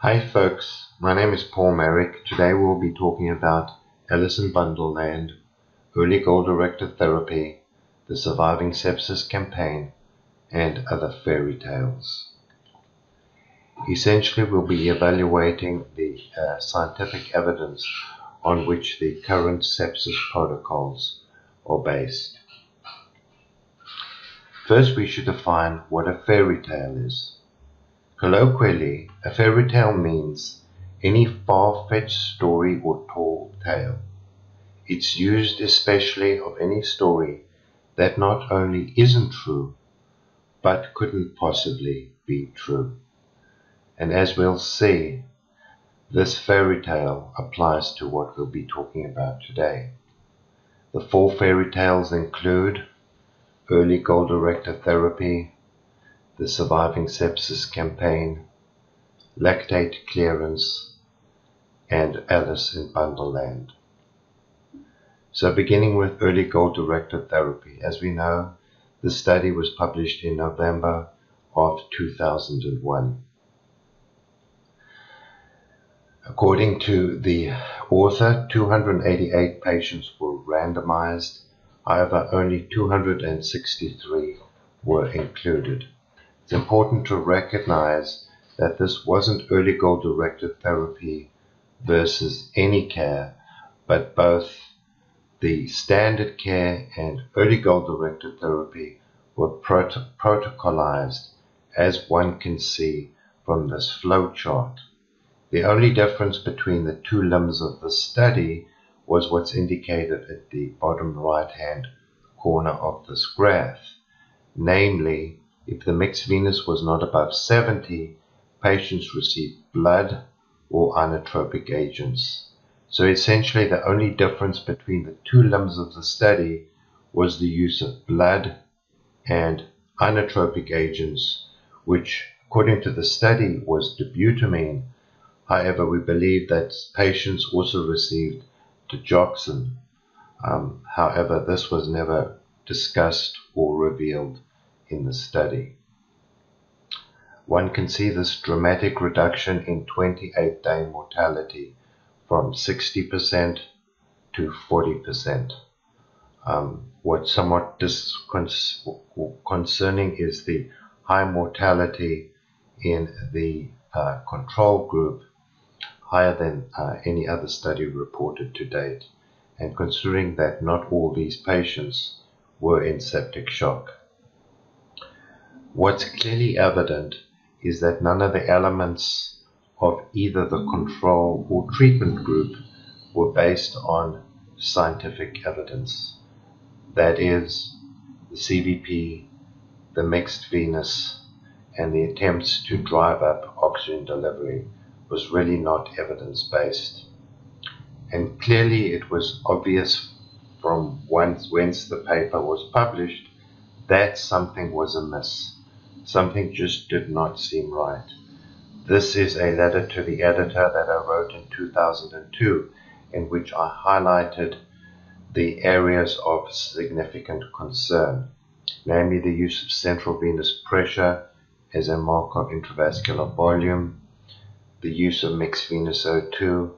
Hi folks, my name is Paul Merrick. Today we'll be talking about Alice in Bundleland, early goal-directed therapy, the surviving sepsis campaign, and other fairy tales. Essentially, we'll be evaluating the scientific evidence on which the current sepsis protocols are based. First, we should define what a fairy tale is. Colloquially, a fairy tale means any far-fetched story or tall tale. It's used especially of any story that not only isn't true, but couldn't possibly be true. And as we'll see, this fairy tale applies to what we'll be talking about today. The 4 fairy tales include early goal-directed therapy, the surviving sepsis campaign, Lactate Clearance, and Alice in Bundleland. So beginning with early goal-directed therapy, as we know, the study was published in November of 2001. According to the author, 288 patients were randomized, however only 263 were included. It's important to recognize that this wasn't early goal-directed therapy versus any care, but both the standard care and early goal-directed therapy were protocolized, as one can see from this flow chart. The only difference between the 2 limbs of the study was what's indicated at the bottom right-hand corner of this graph, namely, if the mixed venous was not above 70, patients received blood or inotropic agents. So essentially the only difference between the 2 limbs of the study was the use of blood and inotropic agents, which according to the study was dobutamine. However, we believe that patients also received digoxin. However, this was never discussed or revealed in the study. One can see this dramatic reduction in 28-day mortality from 60% to 40%. What's somewhat concerning is the high mortality in the control group, higher than any other study reported to date, and considering that not all these patients were in septic shock. What's clearly evident is that none of the elements of either the control or treatment group were based on scientific evidence. That is, the CVP, the mixed venous, and the attempts to drive up oxygen delivery was really not evidence-based. And clearly it was obvious from whence the paper was published that something was amiss. Something just did not seem right. This is a letter to the editor that I wrote in 2002, in which I highlighted the areas of significant concern, namely the use of central venous pressure as a marker of intravascular volume, the use of mixed venous O2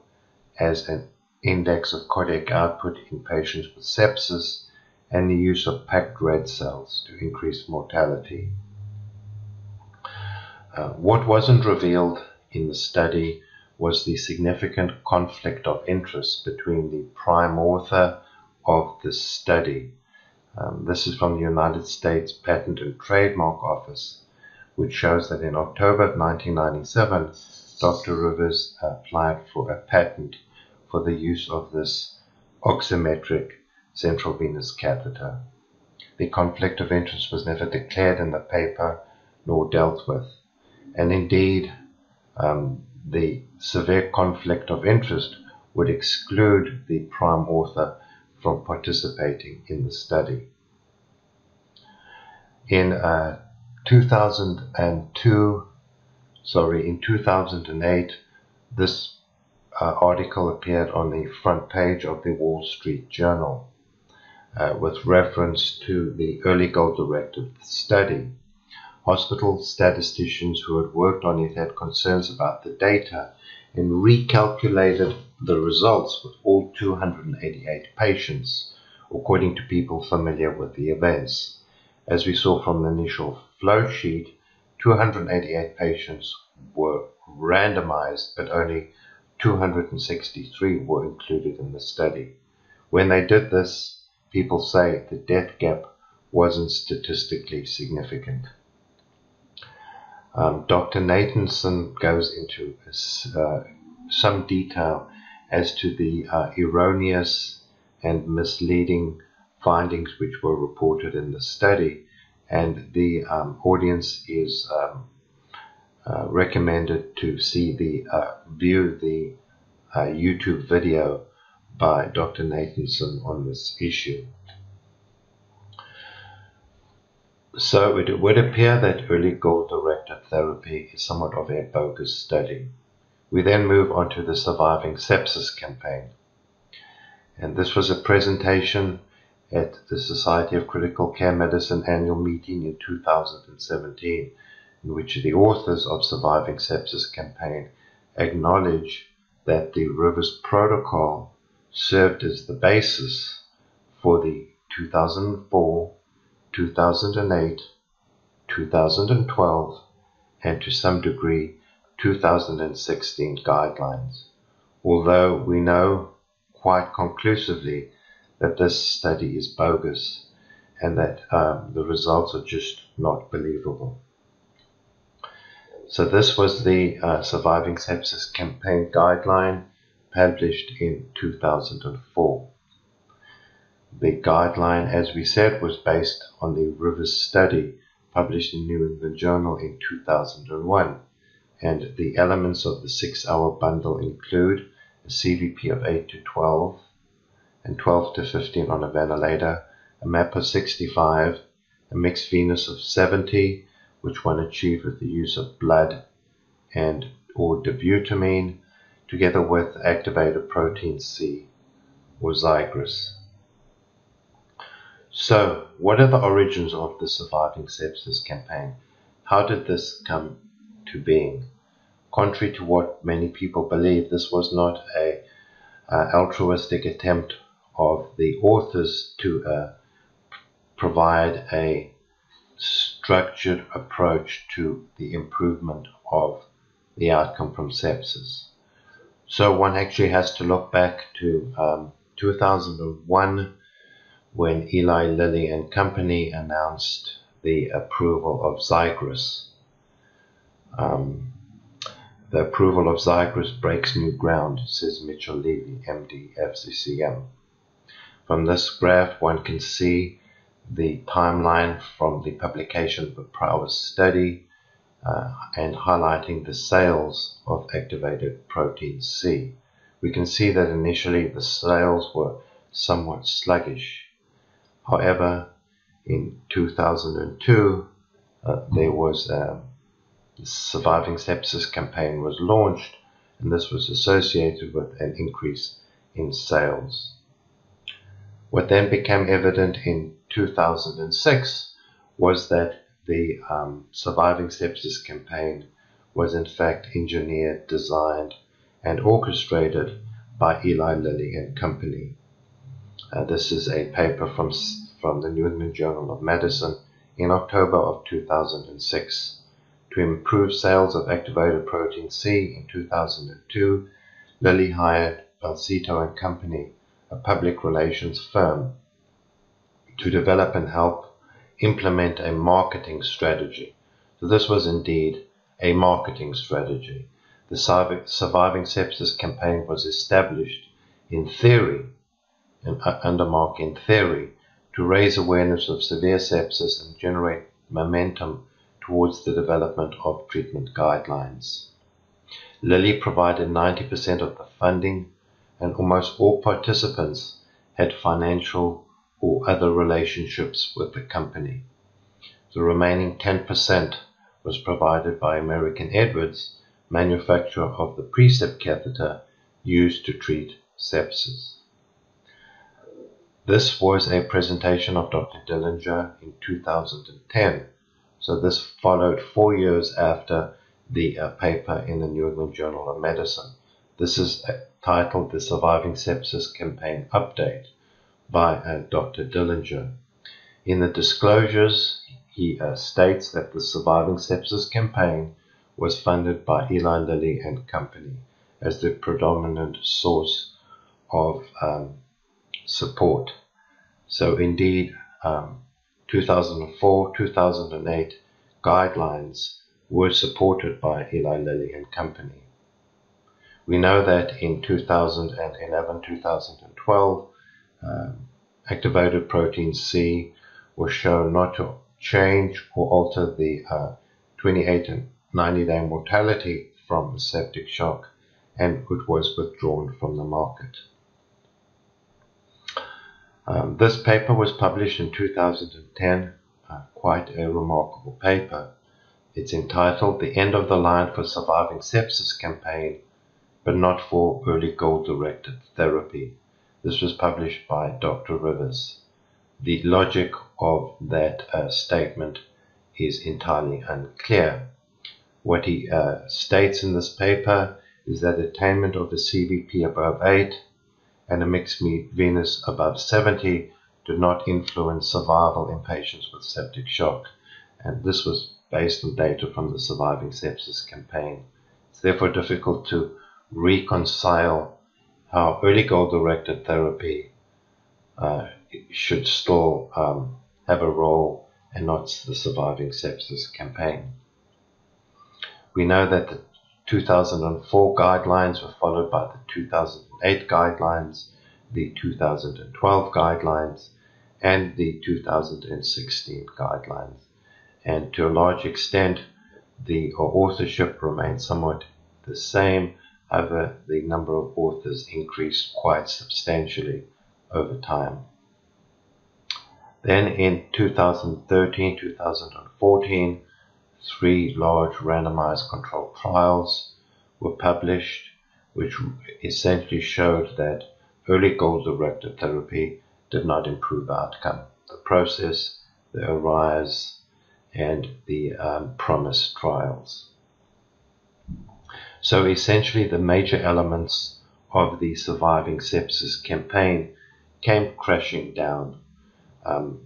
as an index of cardiac output in patients with sepsis, and the use of packed red cells to increase mortality. What wasn't revealed in the study was the significant conflict of interest between the prime author of the study. This is from the United States Patent and Trademark Office, which shows that in October 1997, Dr. Rivers applied for a patent for the use of this oximetric central venous catheter. The conflict of interest was never declared in the paper nor dealt with. And indeed, the severe conflict of interest would exclude the prime author from participating in the study. In 2008, this article appeared on the front page of the Wall Street Journal with reference to the early goal-directed study. Hospital statisticians who had worked on it had concerns about the data and recalculated the results with all 288 patients, according to people familiar with the events. As we saw from the initial flow sheet, 288 patients were randomized, but only 263 were included in the study. When they did this, people say the death gap wasn't statistically significant. Dr. Nathanson goes into some detail as to the erroneous and misleading findings which were reported in the study, and the audience is recommended to view the YouTube video by Dr. Nathanson on this issue. So it would appear that early goal-directed therapy is somewhat of a bogus study. We then move on to the Surviving Sepsis campaign. And this was a presentation at the Society of Critical Care Medicine annual meeting in 2017, in which the authors of Surviving Sepsis campaign acknowledge that the Rivers Protocol served as the basis for the 2004, 2008, 2012, and to some degree 2016 guidelines, although we know quite conclusively that this study is bogus and that the results are just not believable. So this was the Surviving Sepsis campaign guideline published in 2004. The guideline, as we said, was based on the Rivers study published in New England Journal in 2001, and the elements of the 6-hour bundle include a CVP of 8 to 12 and 12 to 15 on a ventilator, a MAP of 65, a mixed venous of 70, which one achieved with the use of blood and or dobutamine, together with activated protein C or Zygris. So, what are the origins of the Surviving Sepsis campaign? How did this come to being? Contrary to what many people believe, this was not an altruistic attempt of the authors to provide a structured approach to the improvement of the outcome from sepsis. So one actually has to look back to 2001, when Eli Lilly and Company announced the approval of Zygris. The approval of Zygris breaks new ground, says Mitchell Levy, MD, FCCM. From this graph, one can see the timeline from the publication of the prior study and highlighting the sales of activated protein C. We can see that initially the sales were somewhat sluggish. However, in 2002, there was the Surviving Sepsis campaign was launched, and this was associated with an increase in sales. What then became evident in 2006 was that the Surviving Sepsis campaign was in fact engineered, designed, and orchestrated by Eli Lilly and Company. This is a paper from the New England Journal of Medicine in October of 2006. To improve sales of activated protein C in 2002, Lilly hired Valcito and Company, a public relations firm, to develop and help implement a marketing strategy. So this was indeed a marketing strategy. The Surviving Sepsis campaign was established in theory, under mark in theory, to raise awareness of severe sepsis and generate momentum towards the development of treatment guidelines. Lilly provided 90% of the funding, and almost all participants had financial or other relationships with the company. The remaining 10% was provided by American Edwards, manufacturer of the Precept catheter used to treat sepsis. This was a presentation of Dr. Dillinger in 2010. So this followed 4 years after the paper in the New England Journal of Medicine. This is titled The Surviving Sepsis Campaign Update by Dr. Dillinger. In the disclosures, he states that the Surviving Sepsis Campaign was funded by Eli Lilly and Company as the predominant source of support. So indeed, 2004-2008 guidelines were supported by Eli Lilly and Company. We know that in 2011-2012, activated protein C was shown not to change or alter the 28 and 90-day mortality from septic shock, and it was withdrawn from the market. This paper was published in 2010, quite a remarkable paper. It's entitled The End of the Line for Surviving Sepsis Campaign, but not for early goal-directed therapy. This was published by Dr. Rivers. The logic of that statement is entirely unclear. What he states in this paper is that attainment of a CVP above 8 and a mixed venous above 70 did not influence survival in patients with septic shock, and this was based on data from the Surviving Sepsis Campaign. It's therefore difficult to reconcile how early goal-directed therapy should still have a role and not the Surviving Sepsis Campaign. We know that the 2004 guidelines were followed by the 2008 guidelines, the 2012 guidelines, and the 2016 guidelines. And to a large extent, the authorship remained somewhat the same. However, the number of authors increased quite substantially over time. Then in 2013-2014, 3 large randomized controlled trials were published, which essentially showed that early goal-directed therapy did not improve outcome. The PROCESS, the ARISE, and the PROMISE trials. So essentially the major elements of the Surviving Sepsis Campaign came crashing down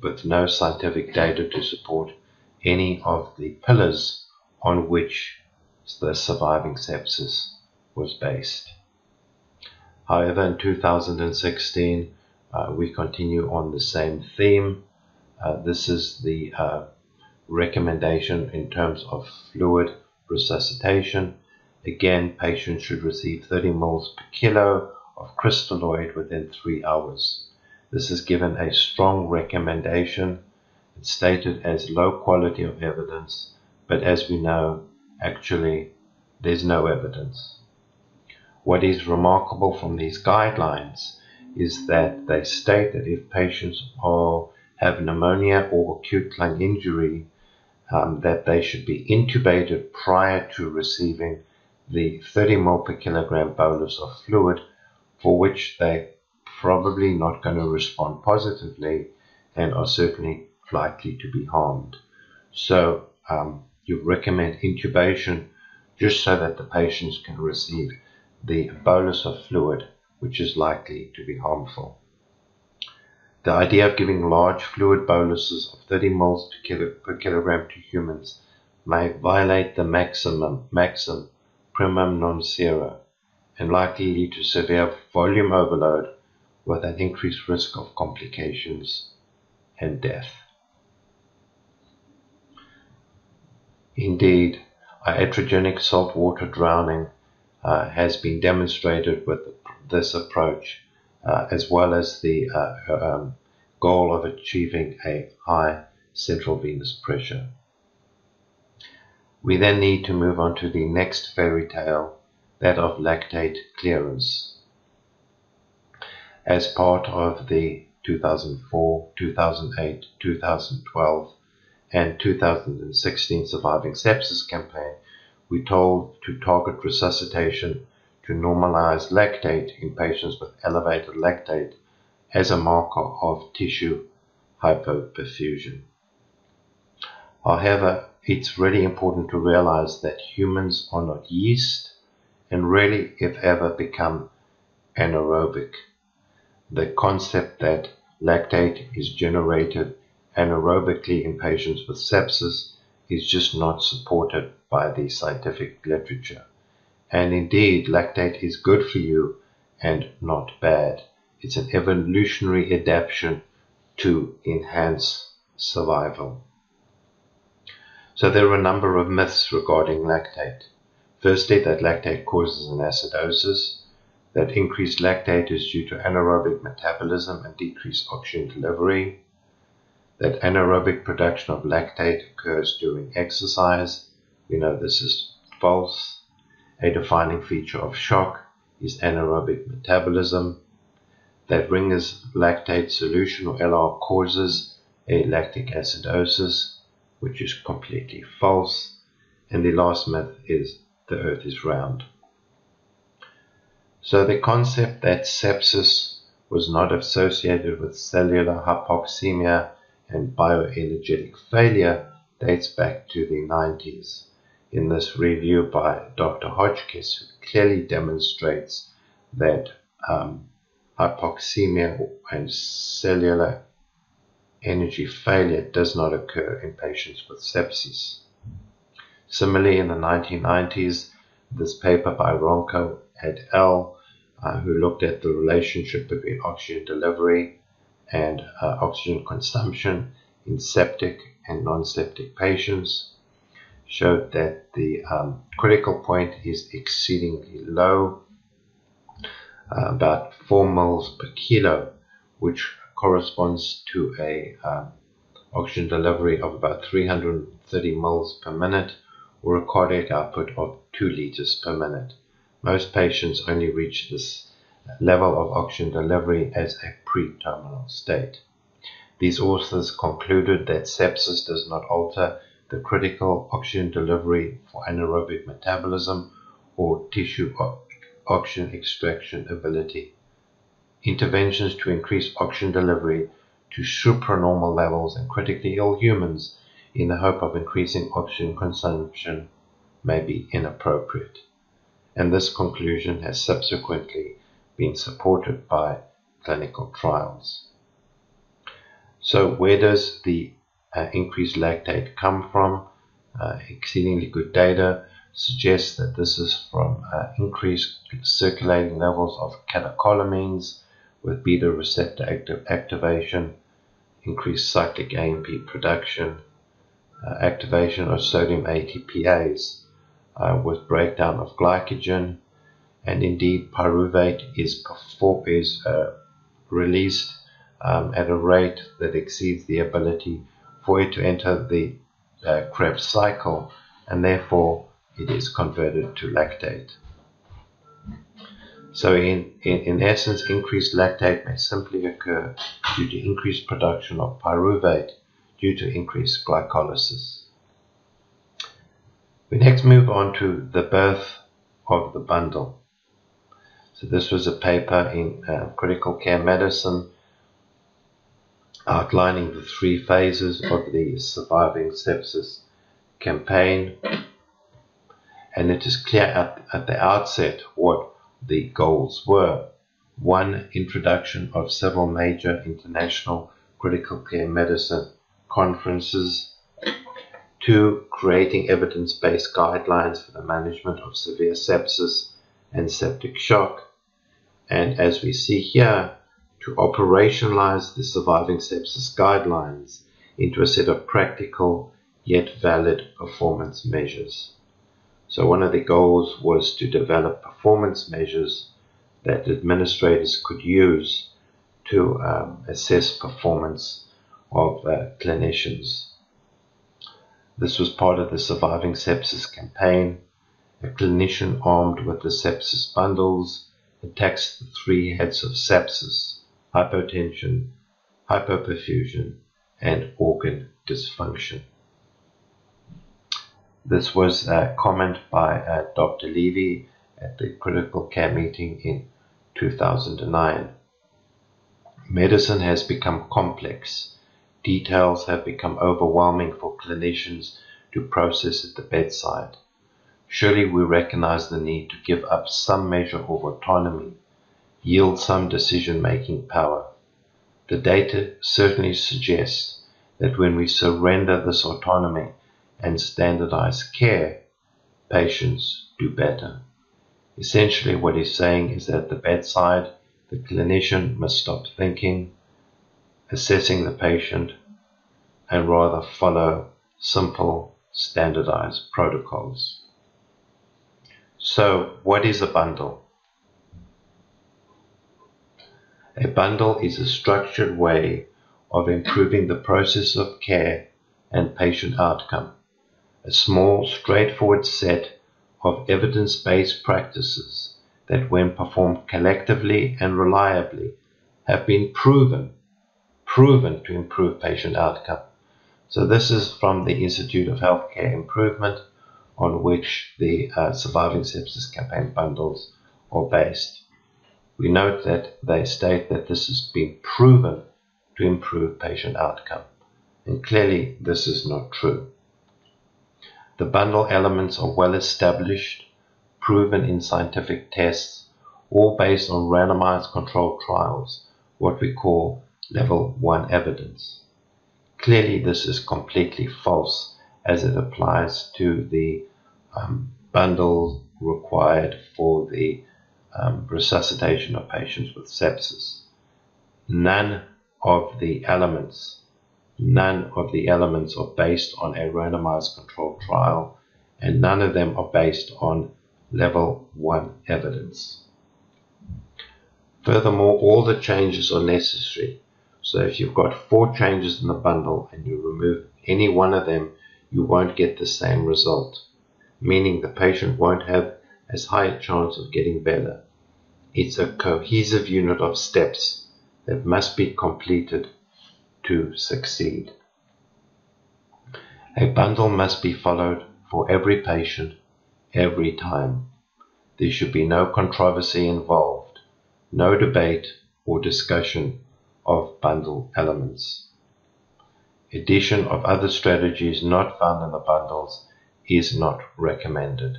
with no scientific data to support any of the pillars on which the Surviving Sepsis was based. However, in 2016, we continue on the same theme. This is the recommendation in terms of fluid resuscitation. Again, patients should receive 30 ml per kilo of crystalloid within 3 hours. This is given a strong recommendation. It's stated as low quality of evidence, but as we know, actually, there's no evidence. What is remarkable from these guidelines is that they state that if patients have pneumonia or acute lung injury, that they should be intubated prior to receiving the 30 ml per kilogram bolus of fluid, for which they're probably not going to respond positively and are certainly likely to be harmed. So you recommend intubation just so that the patients can receive the bolus of fluid, which is likely to be harmful. The idea of giving large fluid boluses of 30 ml per kilogram to humans may violate the maxim primum non sera and likely lead to severe volume overload with an increased risk of complications and death. Indeed, iatrogenic saltwater drowning has been demonstrated with this approach, as well as the goal of achieving a high central venous pressure. We then need to move on to the next fairy tale, that of lactate clearance. As part of the 2004, 2008, 2012, and 2016 Surviving Sepsis Campaign, we told to target resuscitation to normalize lactate in patients with elevated lactate as a marker of tissue hypoperfusion. However, it's really important to realize that humans are not yeast and rarely, if ever, become anaerobic. The concept that lactate is generated anaerobically in patients with sepsis is just not supported by the scientific literature. And indeed, lactate is good for you and not bad. It's an evolutionary adaptation to enhance survival. So there are a number of myths regarding lactate. Firstly, that lactate causes an acidosis, that increased lactate is due to anaerobic metabolism and decreased oxygen delivery, that anaerobic production of lactate occurs during exercise. We know this is false. A defining feature of shock is anaerobic metabolism, that Ringer's lactate solution or LR causes a lactic acidosis, which is completely false. And the last myth is the earth is round. So the concept that sepsis was not associated with cellular hypoxemia and bioenergetic failure dates back to the 90s. In this review by Dr. Hodgkiss, who clearly demonstrates that hypoxemia and cellular energy failure does not occur in patients with sepsis. Similarly, in the 1990s, this paper by Ronco et al., who looked at the relationship between oxygen delivery and oxygen consumption in septic and non-septic patients, showed that the critical point is exceedingly low, about 4 moles per kilo, which corresponds to a oxygen delivery of about 330 moles per minute, or a cardiac output of 2 liters per minute. Most patients only reach this level of oxygen delivery as a pre-terminal state. These authors concluded that sepsis does not alter the critical oxygen delivery for anaerobic metabolism or tissue oxygen extraction ability. Interventions to increase oxygen delivery to supranormal levels in critically ill humans in the hope of increasing oxygen consumption may be inappropriate. And this conclusion has subsequently been supported by clinical trials. So where does the increased lactate come from? Exceedingly good data suggests that this is from increased circulating levels of catecholamines with beta receptor activation, increased cyclic AMP production, activation of sodium ATPase with breakdown of glycogen, and indeed pyruvate is released at a rate that exceeds the ability for it to enter the Krebs cycle, and therefore it is converted to lactate. So in essence, increased lactate may simply occur due to increased production of pyruvate due to increased glycolysis. We next move on to the birth of the bundle. So this was a paper in Critical Care Medicine outlining the 3 phases of the Surviving Sepsis campaign, and it is clear at the outset what the goals were. 1, introduction of several major international critical care medicine conferences. 2, creating evidence-based guidelines for the management of severe sepsis and septic shock. And as we see here, to operationalize the Surviving Sepsis guidelines into a set of practical yet valid performance measures. So one of the goals was to develop performance measures that administrators could use to assess performance of clinicians. This was part of the Surviving Sepsis campaign. A clinician armed with the Sepsis Bundles attacks the 3 heads of sepsis: hypotension, hypoperfusion, and organ dysfunction. This was a comment by Dr. Levy at the critical care meeting in 2009. Medicine has become complex. Details have become overwhelming for clinicians to process at the bedside. Surely we recognize the need to give up some measure of autonomy, yield some decision-making power. The data certainly suggests that when we surrender this autonomy and standardize care, patients do better. Essentially what he's saying is that at the bedside, the clinician must stop thinking, assessing the patient, and rather follow simple, standardized protocols. So, what is a bundle? A bundle is a structured way of improving the process of care and patient outcome. A small, straightforward set of evidence-based practices that, when performed collectively and reliably, have been proven to improve patient outcome. So this is from the Institute of Healthcare Improvement, on which the Surviving Sepsis Campaign bundles are based. We note that they state that this has been proven to improve patient outcome, and clearly this is not true. The bundle elements are well established, proven in scientific tests, all based on randomized controlled trials, what we call level 1 evidence. Clearly this is completely false as it applies to the bundle required for the resuscitation of patients with sepsis. None of the elements are based on a randomized controlled trial, and none of them are based on level 1 evidence. Furthermore, all the changes are necessary. So if you've got 4 changes in the bundle and you remove any one of them, you won't get the same result, meaning the patient won't have as high a chance of getting better. It's a cohesive unit of steps that must be completed to succeed. A bundle must be followed for every patient, every time. There should be no controversy involved, no debate or discussion of bundle elements. Addition of other strategies not found in the bundles is not recommended,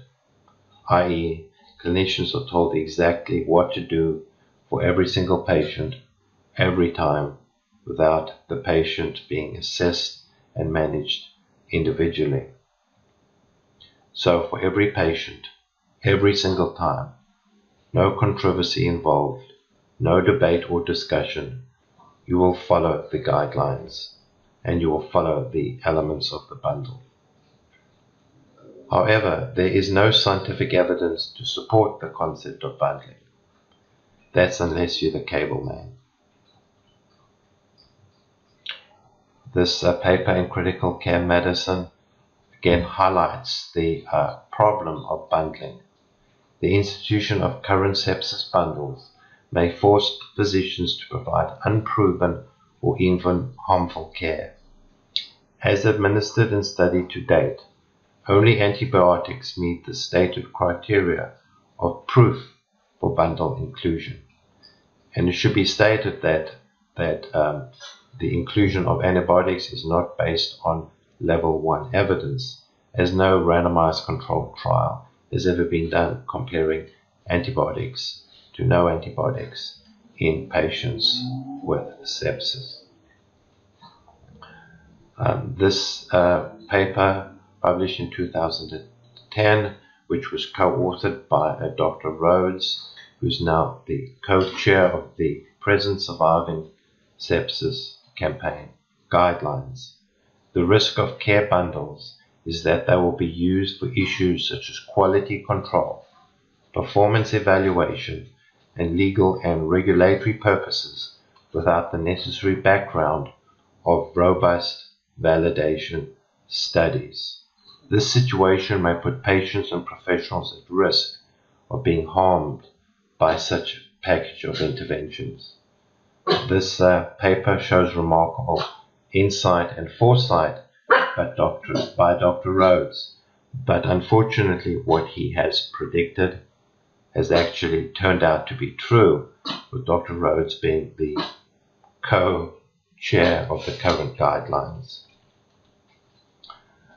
i.e., clinicians are told exactly what to do for every single patient, every time, without the patient being assessed and managed individually. So for every patient, every single time, no controversy involved, no debate or discussion, you will follow the guidelines and you will follow the elements of the bundle. However, there is no scientific evidence to support the concept of bundling. That's unless you're the cable man. This paper in Critical Care Medicine again highlights the problem of bundling. The institution of current sepsis bundles may force physicians to provide unproven or even harmful care. As administered and studied to date, only antibiotics meet the stated criteria of proof for bundle inclusion. And it should be stated that the inclusion of antibiotics is not based on level 1 evidence, as no randomized controlled trial has ever been done comparing antibiotics to no antibiotics in patients with sepsis. This paper, published in 2010, which was co-authored by Dr. Rhodes, who's now the co-chair of the present Surviving Sepsis Campaign guidelines. The risk of care bundles is that they will be used for issues such as quality control, performance evaluation, and legal and regulatory purposes without the necessary background of robust validation studies. This situation may put patients and professionals at risk of being harmed by such a package of interventions. This paper shows remarkable insight and foresight by Dr. Rhodes, but unfortunately what he has predicted has actually turned out to be true, with Dr. Rhodes being the co-chair of the current guidelines.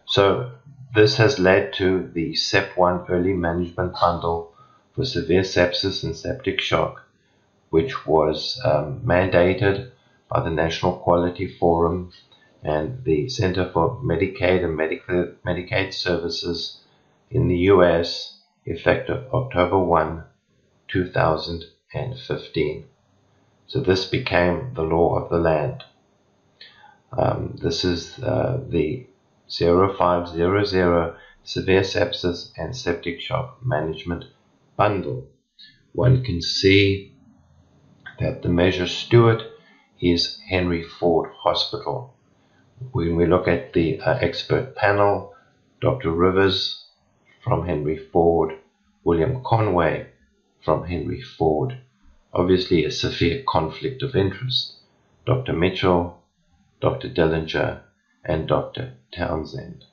So This has led to the SEP1 Early Management Bundle for severe sepsis and septic shock, which was mandated by the National Quality Forum and the Center for Medicaid and Medicaid Services in the US, effective October 1, 2015. So this became the law of the land. This is the 0500 Severe Sepsis and Septic Shock Management Bundle. One can see that the measure steward is Henry Ford Hospital. When we look at the expert panel, Dr. Rivers from Henry Ford, William Conway from Henry Ford, obviously a severe conflict of interest, Dr. Mitchell, Dr. Dillinger, and Dr. Townsend.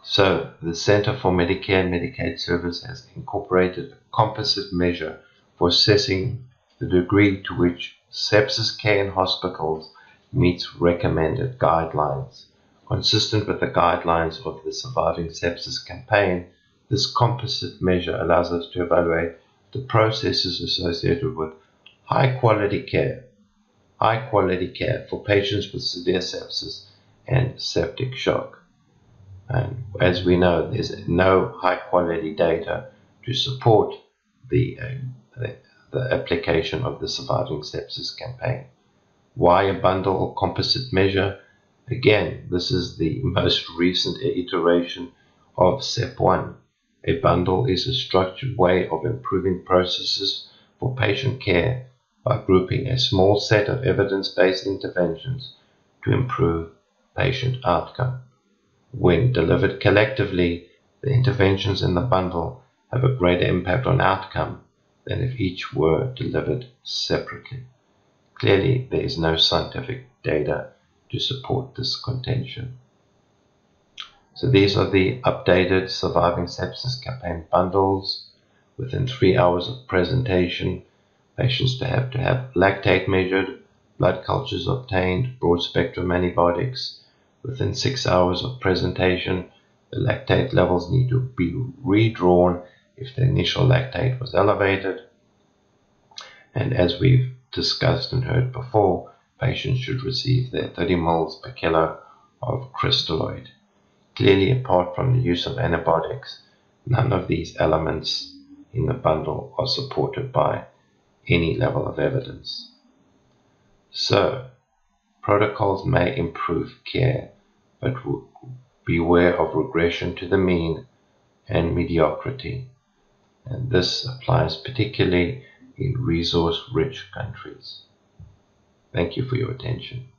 So the Center for Medicare and Medicaid Services has incorporated a composite measure for assessing the degree to which sepsis care in hospitals meets recommended guidelines. Consistent with the guidelines of the Surviving Sepsis campaign, this composite measure allows us to evaluate the processes associated with high quality care for patients with severe sepsis and septic shock. And as we know, there's no high quality data to support the application of the Surviving Sepsis campaign. Why a bundle or composite measure? Again, this is the most recent iteration of SEP1. A bundle is a structured way of improving processes for patient care by grouping a small set of evidence-based interventions to improve patient outcome. When delivered collectively, the interventions in the bundle have a greater impact on outcome than if each were delivered separately. Clearly, there is no scientific data to support this contention. So these are the updated Surviving Sepsis campaign bundles. Within 3 hours of presentation, patients have to have lactate measured, blood cultures obtained, broad spectrum antibiotics. Within 6 hours of presentation, the lactate levels need to be redrawn if the initial lactate was elevated. And as we've discussed and heard before, patients should receive their 30 ml per kilo of crystalloid. Clearly, apart from the use of antibiotics, none of these elements in the bundle are supported by any level of evidence. So, protocols may improve care, but beware of regression to the mean and mediocrity. And this applies particularly in resource-rich countries. Thank you for your attention.